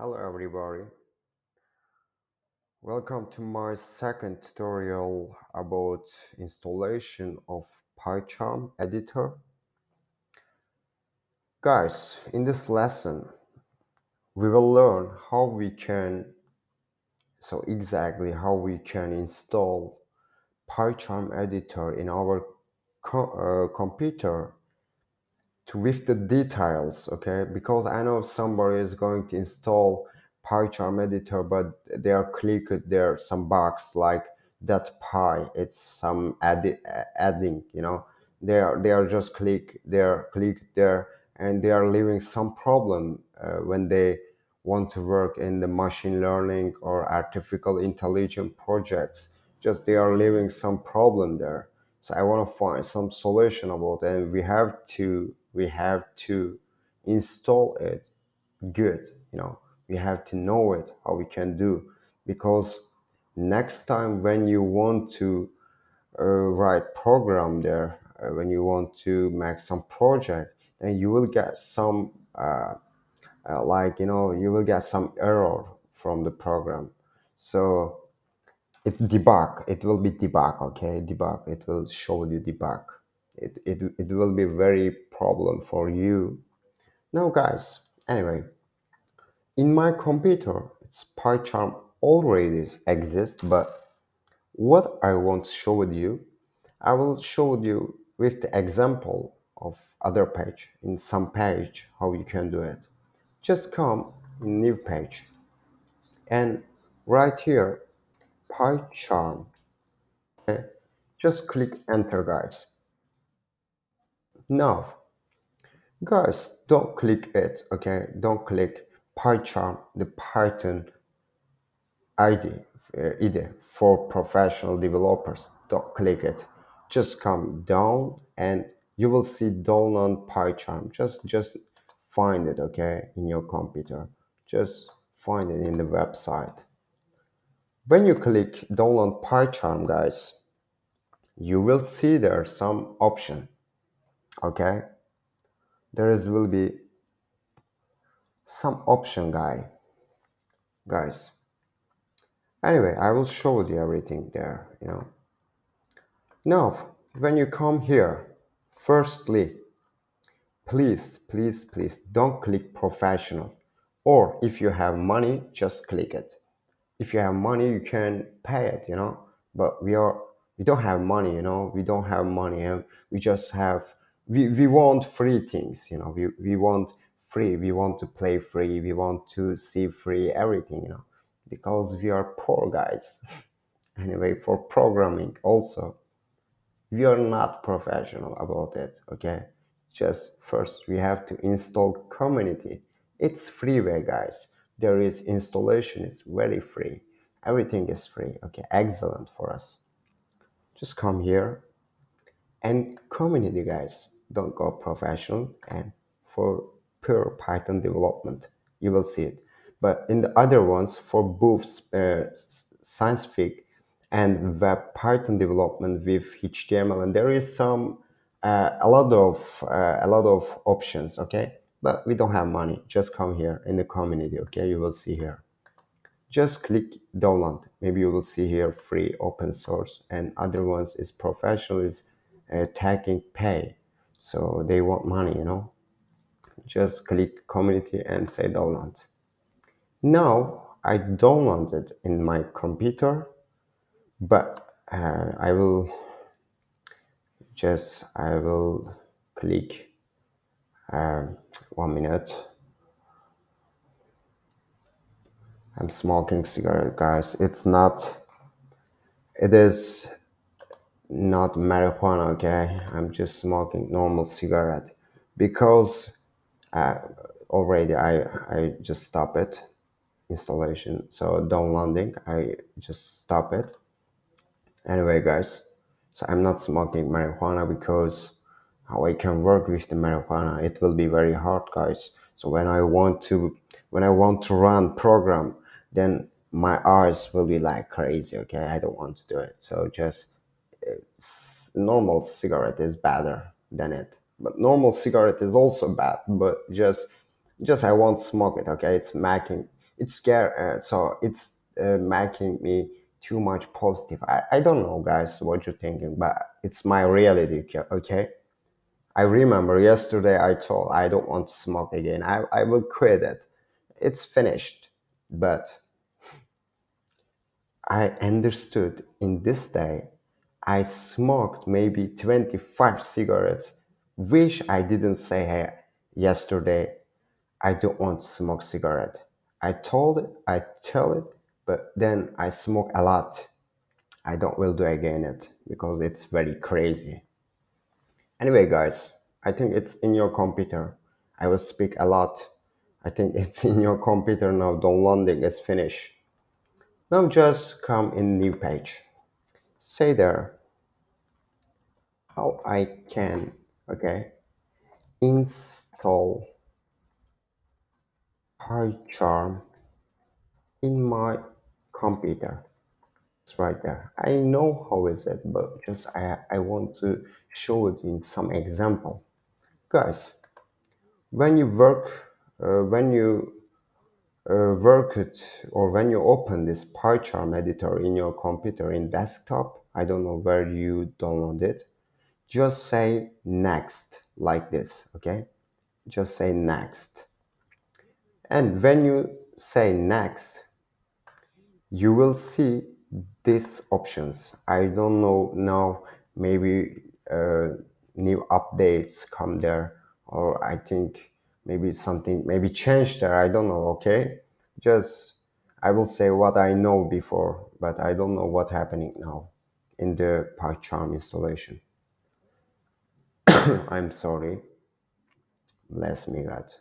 Hello everybody, welcome to my second tutorial about installation of Pycharm Editor. Guys, in this lesson we will learn how we can install Pycharm Editor in our computer with the details, okay? Because I know somebody is going to install Pycharm Editor, but they are clicked there some box like that py. It's some adding, They are just click there, and they are leaving some problem when they want to work in the machine learning or artificial intelligence projects. Just they are leaving some problem there. So I want to find some solution about it, and we have to install it good. We have to know it how we can do, because next time when you want to write program there, when you want to make some project, then you will get some you will get some error from the program. So it will be debug, okay? Debug, it will show you debug. It will be very problem for you now, guys. Anyway, in my computer it's Pycharm already exists, but what I want to show with you, I will show you with the example of other page, in some page, how you can do it. Just come in new page and right here Pycharm. Okay? Just click enter, guys. Now, guys, don't click it, okay? Don't click Pycharm, the Python IDE for professional developers. Don't click it. Just come down and you will see download Pycharm. Just find it, okay, in your computer. Just find it in the website. When you click download Pycharm, guys, you will see there some option, okay? Will be some option, guys. Anyway, I will show you everything there. Now, when you come here, firstly, please don't click professional, or if you have money, just click it. If you have money, you can pay it, but we don't have money, we don't have money, and we just have, we want free things, we want free, we want to play free, we want to see free everything, because we are poor, guys. Anyway, for programming also, we are not professional about it, okay? Just first we have to install community. It's free way, guys. There is installation, is very free, everything is free, okay? Excellent for us. Just come here and community, guys. Don't go professional, and for pure Python development you will see it. But in the other ones, for both scientific and web Python development with HTML, and there is some a lot of options, okay? But we don't have money. Just come here in the community, okay? You will see here. Just click download. Maybe you will see here free, open source, and other ones is professional, is tagging pay, so they want money, Just click community and say download. Now I downloaded in my computer, but I will click 1 minute. I'm smoking cigarette, guys. It is not marijuana, okay? I'm just smoking normal cigarette, because already I just stop it installation, so downloading, I just stop it. Anyway, guys, so I'm not smoking marijuana, because how I can work with the marijuana, it will be very hard, guys. So when I want to run program, then my eyes will be like crazy, okay? I don't want to do it. So just normal cigarette is better than it, but normal cigarette is also bad, but just I won't smoke it, okay? it's scare so it's making me too much positive. I don't know guys what you're thinking, but it's my reality. Okay, I remember yesterday I told I don't want to smoke again. I will quit it. It's finished. But I understood in this day I smoked maybe 25 cigarettes. Wish I didn't say hey, yesterday I don't want to smoke cigarette. I tell it, but then I smoke a lot. I don't will do again it because it's very crazy. Anyway, guys, I think it's in your computer. I will speak a lot. I think it's in your computer now. Downloading is finished. Now just come in new page. Say there how I can, okay, install Pycharm in my computer. It's right there. I know how is it, but just I want to show it in some example. Guys, when you when you work it, or when you open this Pycharm editor in your computer in desktop, I don't know where you download it, just say next like this, okay? Just say next. And when you say next, you will see these options. I don't know now, maybe new updates come there, or I think maybe something maybe changed there. I don't know. Okay, just I will say what I know before, but I don't know what's happening now in the PyCharm installation. I'm sorry. Bless me God.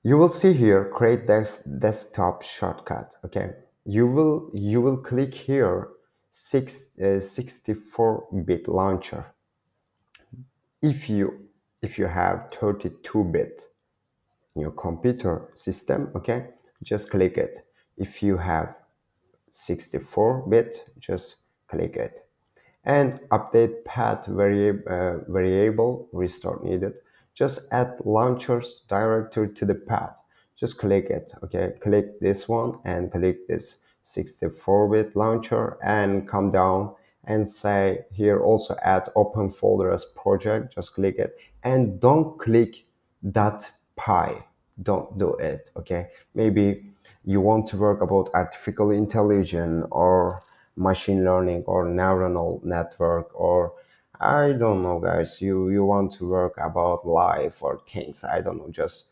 You will see here create desktop shortcut. Okay, you will click here 64-bit launcher. If you have 32-bit in your computer system, okay, just click it. If you have 64-bit, just click it. And update path variable restore needed. Just add launchers directory to the path. Just click it. Okay, click this one and click this 64-bit launcher and come down and say here also add open folder as project. Just click it and don't click that py. Don't do it. Okay, maybe you want to work about artificial intelligence or machine learning or neuronal network, or I don't know guys, you want to work about life or things, I don't know, just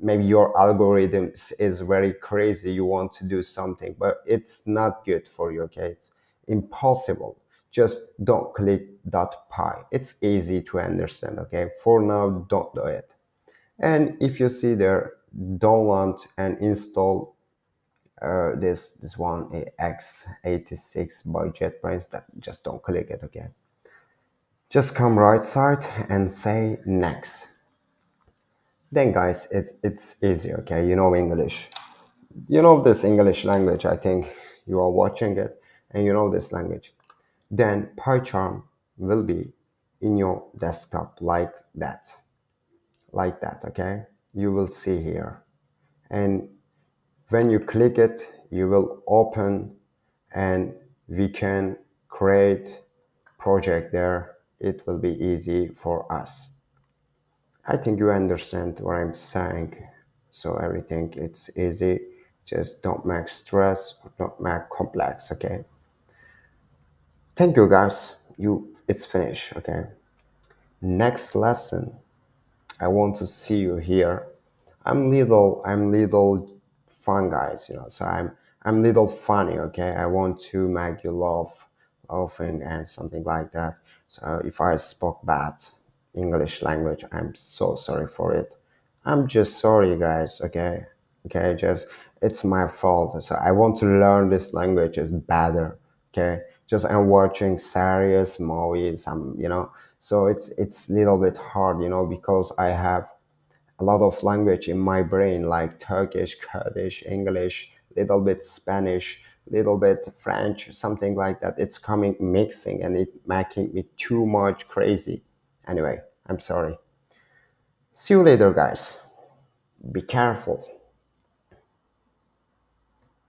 maybe your algorithm is very crazy, you want to do something but it's not good for you, okay, it's impossible. Just don't click that py. It's easy to understand. Okay, for now don't do it. And if you see there, download and install this one x86 by JetBrains, that just don't click it. Okay, just come right side and say next. Then guys, it's easy. Okay, you know English, you know this English language, I think you are watching it and you know this language. Then Pycharm will be in your desktop like that, okay, you will see here. And when you click it, you will open and we can create project there. It will be easy for us. I think you understand what I'm saying. So everything it's easy. Just don't make stress, don't make complex. Okay. Thank you guys. It's finished. Okay. Next lesson. I want to see you here. I'm little fun guys, you know. So I'm little funny, okay. I want to make you laugh, laughing and something like that. So if I spoke bad English language, I'm so sorry for it. I'm just sorry, guys. Okay, okay. Just it's my fault. So I want to learn this language is better. Okay, just I'm watching serious movies. So it's little bit hard, you know, because I have a lot of language in my brain like Turkish, Kurdish, English, little bit Spanish, little bit French, something like that. It's coming mixing and it making me too much crazy. Anyway, I'm sorry. See you later, guys. Be careful.